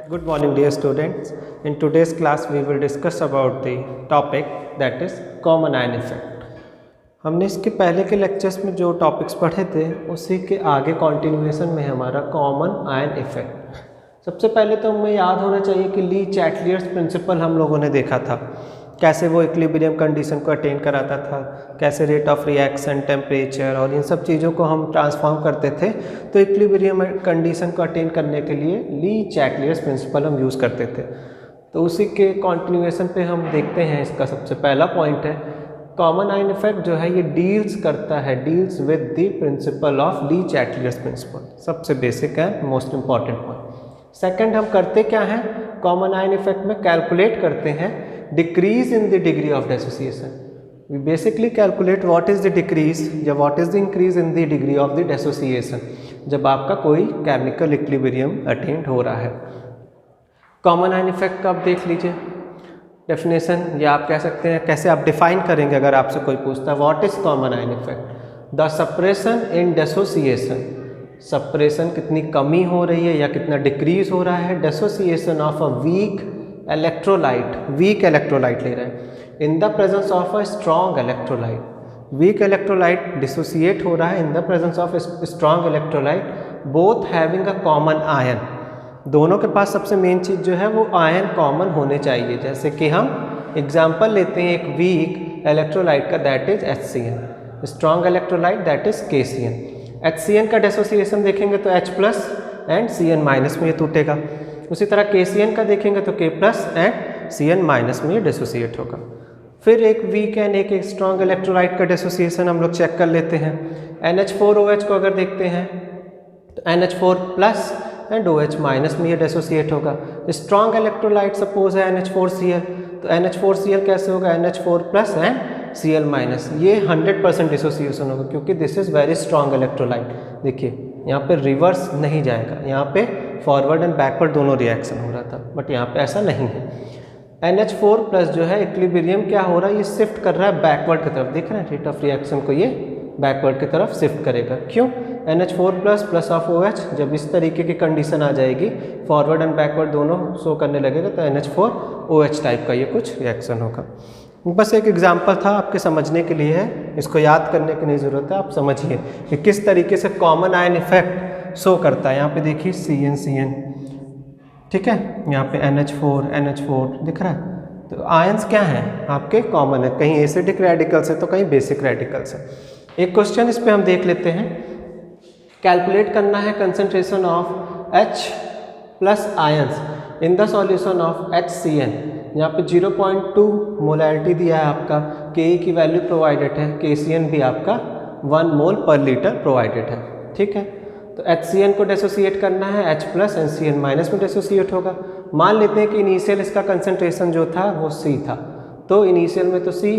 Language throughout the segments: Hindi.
Good morning dear students. In today's class we will discuss about the topic that is common ion effect. हमने इसके पहले के लेक्चर्स में जो टॉपिक्स पढ़े थे उसी के आगे कॉन्टिन्यूएशन में हमारा कॉमन आयन इफेक्ट। सबसे पहले तो हमें याद होना चाहिए कि ली चैटलियर्स प्रिंसिपल हम लोगों ने देखा था, कैसे वो इक्विलिब्रियम कंडीशन को अटेन कराता था, कैसे रेट ऑफ रिएक्शन, टेम्परेचर और इन सब चीज़ों को हम ट्रांसफॉर्म करते थे। तो इक्विलिब्रियम कंडीशन को अटेन करने के लिए ली चैटलियर्स प्रिंसिपल हम यूज़ करते थे। तो उसी के कॉन्टिन्यूएशन पे हम देखते हैं, इसका सबसे पहला पॉइंट है कॉमन आयन इफेक्ट जो है ये deals with the principle of Le Chatelier's principle. सबसे बेसिक है, मोस्ट इंपॉर्टेंट पॉइंट। सेकंड, हम करते क्या हैं कॉमन आयन इफेक्ट में, कैलकुलेट करते हैं decrease in the degree of dissociation. We basically calculate what is the decrease या what is the increase in the degree of the dissociation जब आपका कोई केमिकल इक्विलिब्रियम अटेन हो रहा है। कॉमन आयन इफेक्ट का आप देख लीजिए डेफिनेशन, या आप कह सकते हैं कैसे आप डिफाइन करेंगे अगर आपसे कोई पूछता है what is common ion effect. The suppression in dissociation, suppression कितनी कमी हो रही है या कितना डिक्रीज हो रहा है, dissociation of a weak electrolyte ले रहे हैं in the presence of a strong electrolyte. Weak electrolyte dissociate हो रहा है in the presence of strong electrolyte, both having a common ion. दोनों के पास सबसे मेन चीज़ जो है वो आयन कॉमन होने चाहिए। जैसे कि हम एग्जाम्पल लेते हैं एक वीक इलेक्ट्रोलाइट का, that is HCN, strong electrolyte that is KCN। HCN का डिसोसिएशन देखेंगे तो H plus and CN minus में ये टूटेगा। उसी तरह KCN का देखेंगे तो K plus and CN minus में ये डिसोसिएट होगा। फिर एक वीक एंड एक स्ट्रॉन्ग इलेक्ट्रोलाइट का डिसोसिएशन हम लोग चेक कर लेते हैं। NH4OH को अगर देखते हैं तो NH4 plus and OH minus में ये डिसोसिएट होगा। स्ट्रॉन्ग इलेक्ट्रोलाइट सपोज है NH4Cl, तो NH4Cl कैसे होगा, NH4 plus and Cl minus. ये 100% डिसोसिएशन होगा क्योंकि this is very strong electrolyte. देखिए यहाँ पे रिवर्स नहीं जाएगा, यहाँ पे फॉरवर्ड एंड बैकवर्ड दोनों रिएक्शन हो रहा था, बट यहाँ पे ऐसा नहीं है। NH4 प्लस जो है इक्विलिब्रियम क्या हो रहा है, ये शिफ्ट कर रहा है बैकवर्ड की तरफ। देख रहे हैं रेट ऑफ रिएक्शन को ये बैकवर्ड की तरफ शिफ्ट करेगा। क्यों, NH4 प्लस ऑफ OH जब इस तरीके की कंडीशन आ जाएगी, फॉरवर्ड एंड बैकवर्ड दोनों शो करने लगेगा, तो NH4OH टाइप का ये कुछ रिएक्शन होगा। बस एक एग्जांपल था आपके समझने के लिए है, इसको याद करने की नहीं ज़रूरत है, आप समझिए कि किस तरीके से कॉमन आयन इफेक्ट शो करता है। यहाँ पे देखिए CN, ठीक है, यहाँ पे NH4 दिख रहा है। तो आयंस क्या हैं आपके, कॉमन है, कहीं एसिडिक रेडिकल्स है तो कहीं बेसिक रेडिकल्स है। एक क्वेश्चन इस पे हम देख लेते हैं, कैलकुलेट करना है concentration of H plus ions in the solution of HCN। यहाँ पे 0.2 मोलैरिटी दिया है आपका, Ke की वैल्यू प्रोवाइडेड है, KCN भी आपका 1 मोल पर लीटर प्रोवाइडेड है। ठीक है, तो HCN को डिसोसिएट करना है, H plus and CN minus में डिसोसिएट होगा। मान लेते हैं कि इनिशियल इसका कंसंट्रेशन जो था वो C था, तो इनिशियल में तो C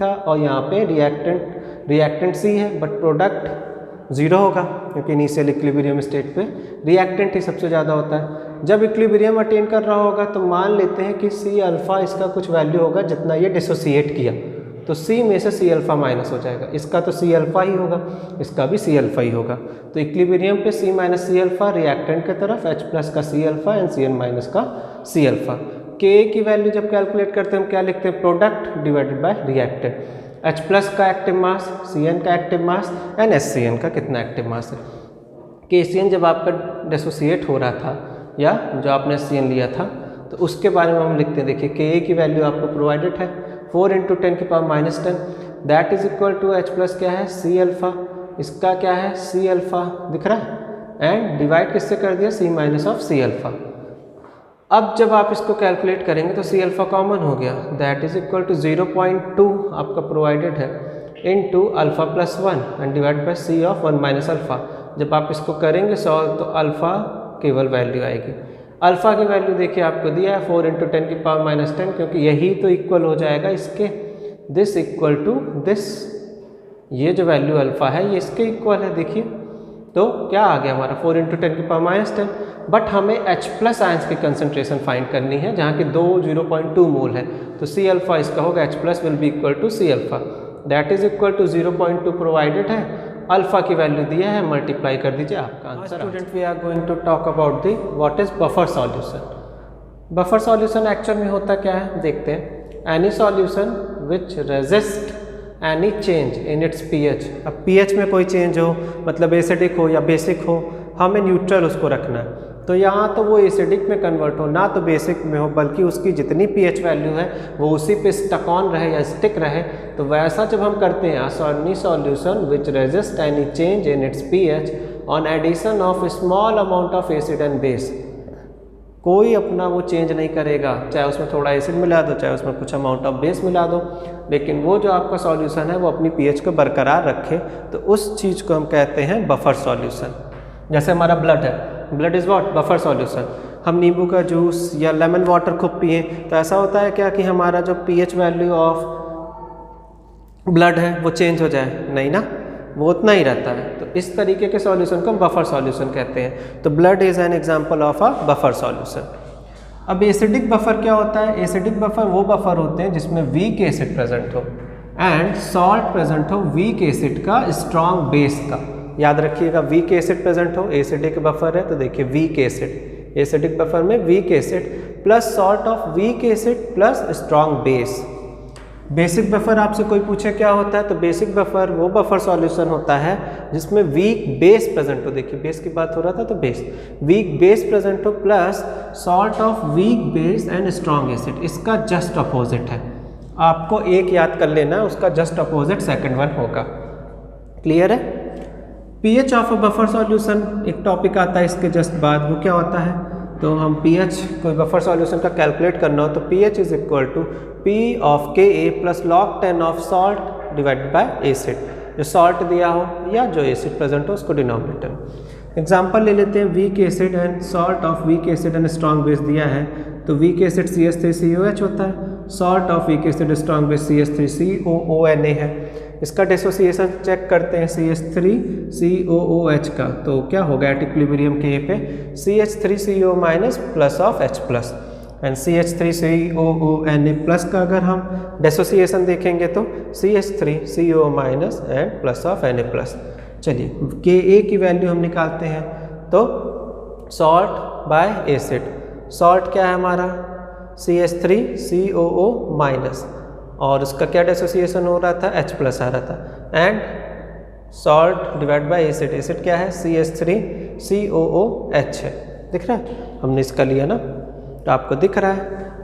था और यहाँ पे रिएक्टेंट C है, बट प्रोडक्ट 0 होगा क्योंकि इनिशियल इक्विलिब्रियम स्टेट पे रिएक्टेंट ही सबसे ज़्यादा होता है। जब इक्विलिब्रियम अटेन कर रहा होगा तो मान लेते हैं कि C अल्फ़ा इसका कुछ वैल्यू होगा जितना ये डिसोसिएट किया, तो C में से C अल्फ़ा माइनस हो जाएगा। इसका तो C अल्फ़ा ही होगा, इसका भी C अल्फ़ा ही होगा। तो इक्विलिब्रियम पे C minus C alpha, reactant की तरफ H प्लस का C alpha and CN minus का C अल्फ़ा। K की वैल्यू जब कैलकुलेट करते हैं हम क्या लिखते हैं, product divided by reactant. H plus का एक्टिव मास, CN का एक्टिव मास एंड HCN का कितना एक्टिव मास है। KCN जब आपका डिसोसिएट हो रहा था या जो आपने HCN लिया था तो उसके बारे में हम लिखते हैं। देखिए Ka की वैल्यू आपको प्रोवाइडेड है 4 × 10⁻⁻10, that is equal to H plus क्या है C अल्फ़ा, इसका क्या है C अल्फ़ा दिख रहा है, एंड डिवाइड किससे कर दिया C minus of C alpha. अब जब आप इसको कैलकुलेट करेंगे तो C अल्फ़ा कॉमन हो गया, दैट इज इक्वल टू 0.2 आपका प्रोवाइडेड है into alpha plus 1 and divide by C of 1 minus alpha. जब आप इसको करेंगे सॉल्व तो अल्फ़ा केवल वैल्यू आएगी। अल्फ़ा की वैल्यू देखिए आपको दिया है 4 × 10⁻⁻10, क्योंकि यही तो इक्वल हो जाएगा इसके, दिस इक्वल टू दिस, ये जो वैल्यू अल्फ़ा है ये इसके इक्वल है। देखिए तो क्या आ गया हमारा 4 × 10⁻⁻10। बट हमें H+ आयंस की कंसंट्रेशन फाइंड करनी है जहाँ की 0.2 मोल है, तो C अल्फ़ा इसका होगा H+ will be equal to C alpha, that is equal to 0.2 provided है, अल्फ़ा की वैल्यू दिया है, मल्टीप्लाई कर दीजिए, आपका answer. Student we are going to talk about the what is buffer solution. Buffer solution actual में होता क्या है देखते हैं। Any solution which resist any change in its pH। अब pH में कोई चेंज हो, मतलब एसिडिक हो या बेसिक हो, हमें न्यूट्रल उसको रखना है। तो यहाँ तो वो एसिडिक में कन्वर्ट हो, ना तो बेसिक में हो, बल्कि उसकी जितनी pH वैल्यू है वो उसी पे स्टक ऑन रहे या स्टिक रहे। तो वैसा जब हम करते हैं any solution which resist any change in its pH on addition of small amount of acid and base, कोई अपना वो चेंज नहीं करेगा, चाहे उसमें थोड़ा एसिड मिला दो, चाहे उसमें कुछ अमाउंट ऑफ बेस मिला दो, लेकिन वो जो आपका सॉल्यूशन है वो अपनी pH को बरकरार रखे, तो उस चीज़ को हम कहते हैं बफर सॉल्यूशन। जैसे हमारा ब्लड है, blood is what buffer solution. हम नींबू का जूस या लेमन वाटर खूब पिए तो ऐसा होता है क्या कि हमारा जो pH वैल्यू ऑफ ब्लड है वो चेंज हो जाए? नहीं ना, वो उतना ही रहता है। तो इस तरीके के सॉल्यूशन को हम बफर सॉल्यूशन कहते हैं। तो blood is an example of a buffer solution. अब एसिडिक बफर क्या होता है? एसिडिक बफर वो बफर होते हैं जिसमें वीक एसिड प्रेजेंट हो एंड सॉल्ट प्रेजेंट हो वीक एसिड का स्ट्रॉन्ग बेस का। याद रखिएगा, वीक एसिड प्रेजेंट हो, एसिडिक बफर है तो देखिए वीक एसिड, एसिडिक बफर में weak acid plus salt of weak acid plus strong base. Basic buffer आपसे कोई पूछे क्या होता है, तो बेसिक बफर वो बफर सॉल्यूशन होता है जिसमें वीक बेस प्रेजेंट हो। देखिए बेस की बात हो रहा था तो बेस, वीक बेस प्रेजेंट हो plus salt of weak base and strong acid, इसका जस्ट अपोजिट है। आपको एक याद कर लेना, उसका जस्ट अपोजिट सेकंड वन होगा। क्लियर है? PH of a buffer solution एक टॉपिक आता है इसके जस्ट बाद, वो क्या होता है? तो हम pH कोई बफर सॉल्यूशन का कैलकुलेट करना हो तो pH is equal to P of Ka plus log 10 of salt divided by acid. जो सॉल्ट दिया हो या जो एसिड प्रेजेंट हो उसको डिनोमिनेटर में। एग्जांपल ले लेते हैं, weak acid and salt of weak acid and strong base दिया है तो वीक एसिड CH3COH होता है, salt of weak acid strong base CH3COONA है। इसका डिसोसिएशन चेक करते हैं CH3COOH का, तो क्या होगा एट इक्विलिब्रियम K पे CH3CO minus plus of H plus and CH3COONA plus का अगर हम डिसोसिएशन देखेंगे तो CH3CO minus and plus of Na plus. चलिए Ka की वैल्यू हम निकालते हैं, तो सॉल्ट बाय एसिड, सॉल्ट क्या है हमारा CH3COO माइनस और उसका क्या डिसोसिएशन हो रहा था, H प्लस आ रहा था, and salt divide by acid, acid क्या है CH3COOH है। दिख रहा है? हमने इसका लिया ना तो आपको दिख रहा है,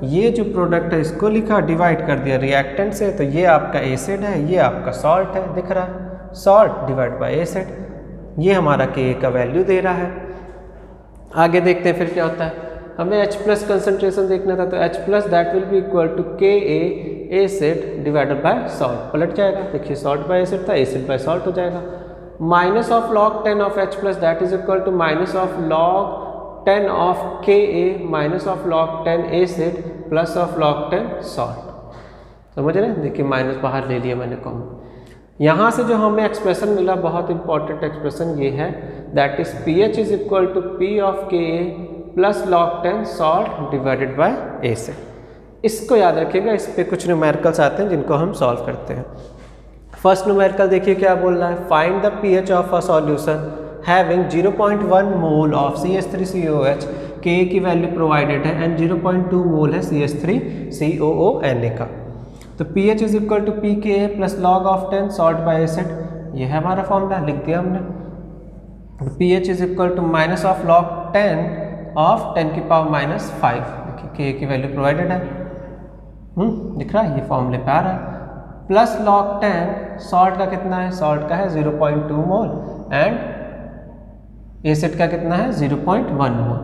ये जो प्रोडक्ट है इसको लिखा, डिवाइड कर दिया रिएक्टेंट से, तो ये आपका एसिड है, ये आपका सॉल्ट है। दिख रहा है? सॉल्ट डिवाइड बाय एसिड, ये हमारा Ka का वैल्यू दे रहा है। आगे देखते हैं फिर क्या होता है। हमें H प्लस कंसनट्रेशन देखना था, तो H plus that will be equal to Ka acid divided by salt, पलट जाएगा। देखिए सॉल्ट बाय एसिड था, एसिड बाय सॉल्ट हो जाएगा। Minus of log 10 of H plus that is equal to minus of log 10 of Ka minus of log 10 acid plus of log 10 salt. समझ रहे हैं? देखिए माइनस बाहर ले लिया मैंने कॉमन। यहाँ से जो हमें एक्सप्रेशन मिला, बहुत इंपॉर्टेंट एक्सप्रेशन ये है, that is pH is equal to P of Ka plus log 10 salt divided by acid. इसको याद रखिएगा, इस पे कुछ न्यूमेरिकल्स आते हैं जिनको हम सॉल्व करते हैं। फर्स्ट न्यूमेरिकल देखिए क्या बोल रहा है, find the pH of a solution having 0.1 mole of CH3COOH, Ka की वैल्यू प्रोवाइडेड है एंड 0.2 मोल है CH3COONA का। तो pH is equal to Pka plus log of 10 salt by acid, ये है हमारा फॉर्मूला, लिख दिया हमने। pH is equal to minus of log 10 of 10 की पावर माइनस 5, देखिए Ka की वैल्यू प्रोवाइडेड है, दिख रहा है, ये फॉर्मूले पे आ रहा है, प्लस log 10 सॉल्ट का कितना है, सॉल्ट का है 0.2 मोल एंड एसिड का कितना है 0.1 मोल।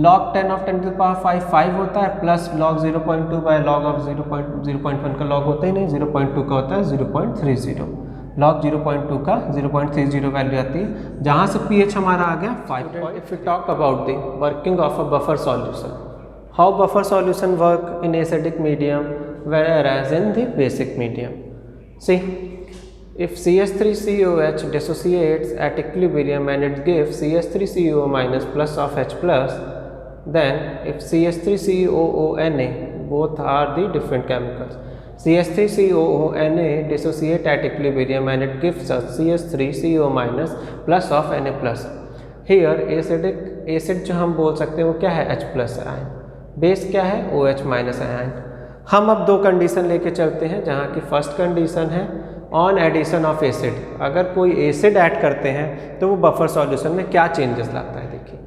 log 10 ऑफ 10 की पावर 5 होता है, plus log 0.2 by log of 0.1 का log होता ही नहीं, 0.2 का होता है 0.30। log 0.2 का 0.30 वैल्यू आती है, जहाँ से pH हमारा आ गया 5. If we talk about the working of a buffer solution, how buffer solution work in acidic medium whereas in the basic medium? See, if CH3COH dissociates at equilibrium and it gives CH3CO minus plus of H plus, then if CH3COONA, both are the different chemicals, CH3COONA dissociate at equilibrium and it gives us CH3CO minus plus of Na plus. Here acid जो हम बोल सकते हैं वो क्या है, H plus आयन, बेस क्या है, OH माइनस आयन. हम अब दो कंडीशन लेके चलते हैं, जहाँ की फर्स्ट कंडीशन है ऑन एडिशन ऑफ एसिड. अगर कोई एसिड ऐड करते हैं तो वो बफर सॉल्यूशन में क्या चेंजेस लाता है. देखिए,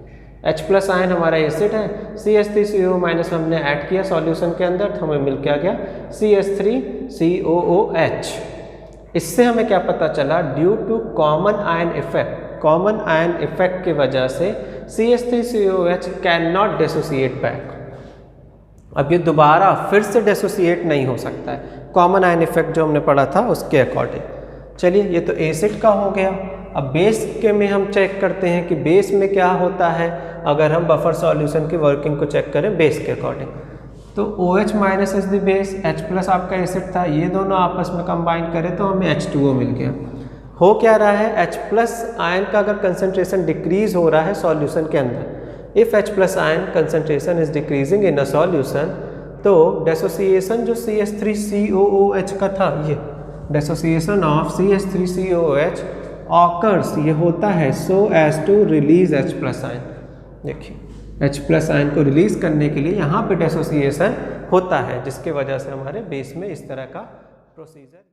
H प्लस आयन हमारा एसिड है, CH3CO माइनस हमने ऐड किया सॉल्यूशन के अंदर तो हमें मिल क्या गया CH3COOH. इससे हमें क्या पता चला, due to common ion effect, common ion effect की वजह से CH3COH can not dissociate back. अब ये दोबारा फिर से डिसोसिएट नहीं हो सकता है, कॉमन आयन इफेक्ट जो हमने पढ़ा था उसके अकॉर्डिंग. चलिए, ये तो एसिड का हो गया. अब बेस के में हम चेक करते हैं कि बेस में क्या होता है. अगर हम बफर सॉल्यूशन की वर्किंग को चेक करें बेस के अकॉर्डिंग, तो OH minus is the base, H plus आपका एसिड था, ये दोनों आपस में कंबाइन करें तो हमें H2O मिल गया. हो क्या रहा है, H प्लस आयन का अगर कंसनट्रेशन डिक्रीज हो रहा है सॉल्यूशन के अंदर, if H plus ion concentration is decreasing in a solution, तो डेसोसिएशन जो CH3COOH का था, ये डेसोसिएशन ऑफ CH3COOH ऑकर्स, ये होता है so as to release H plus ion. देखिए, H प्लस आयन को रिलीज करने के लिए यहाँ पे डेसोसिएशन होता है, जिसके वजह से हमारे बेस में इस तरह का प्रोसीजर